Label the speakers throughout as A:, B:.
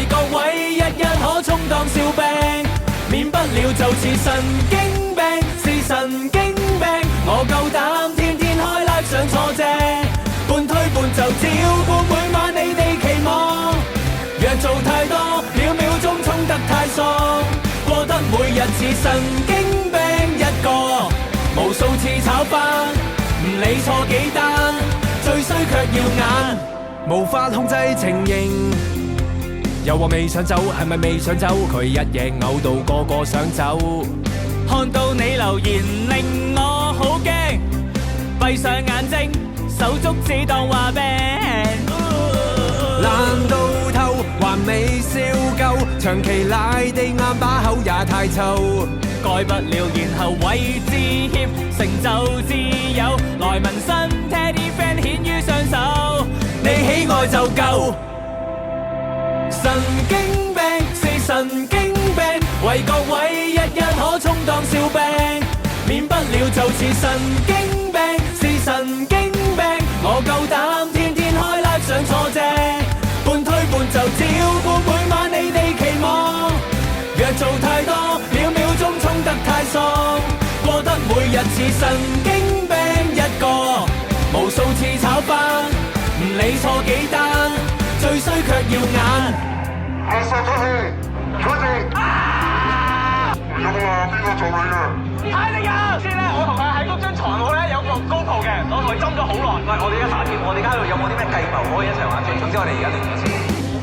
A: 為各位一可充當笑柄，免不了就似神經病，是神經病。我夠膽天天開 live 上錯正，半推半就照顧每晚你哋期望。若做太多，秒秒鐘衝得太爽，過得每日似神經病一個，無數次炒翻，唔理錯幾單，最衰卻要眼，無法控制情形。又話未想走，係咪未想走？佢一夜嘔到個個想走。看到你留言令我好驚，閉上眼睛，手足只當話病。爛到透，還未笑夠，長期賴地啱把口也太臭。改不了，然後為致歉，成就自有，來紋身，Teddy friend 顯於雙手。你喜愛就夠。神經病是神經病，為各位一可充當笑柄，免不了就似神經病，是神經病。我夠膽天天開 live 上錯正，半推半就照顧每晚你哋期望。若做太多，秒秒鐘衝得太爽，過得每日似神經病一個，無數次炒翻，唔理錯幾單，最衰卻要眼。
B: 垃圾出去，佢哋有冇話邊個做你嘅？
C: 太力人先咧，我同佢喺嗰張床度咧有個 GoPro嘅，我同佢針咗好耐。喂，我哋而家查添，我哋而家喺度有冇啲咩計謀可以一齊玩先？總之我哋而家嚟咗先。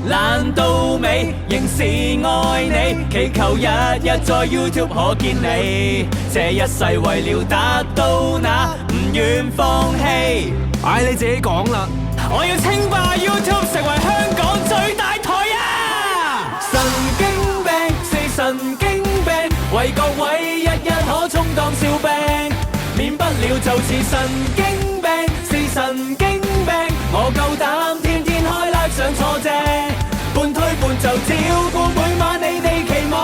A: 爛到尾，仍是愛你，祈求日日在 YouTube 可見你。這一世為了達到那，唔願放棄。唉，你自己講啦，我要稱霸 YouTube， 成為香港最大台啊！神經病是神經病，為各位一可充當笑柄，免不了就似神經病，是神經病。我夠膽天天開 live 上錯正，半推半就照顧每晚你哋期望。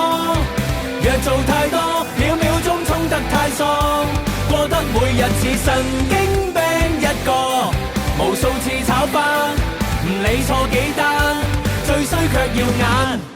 A: 若做太多，秒秒鐘衝得太爽，過得每日似神經病一個，無數次炒翻，唔理錯幾單，最衰卻要眼。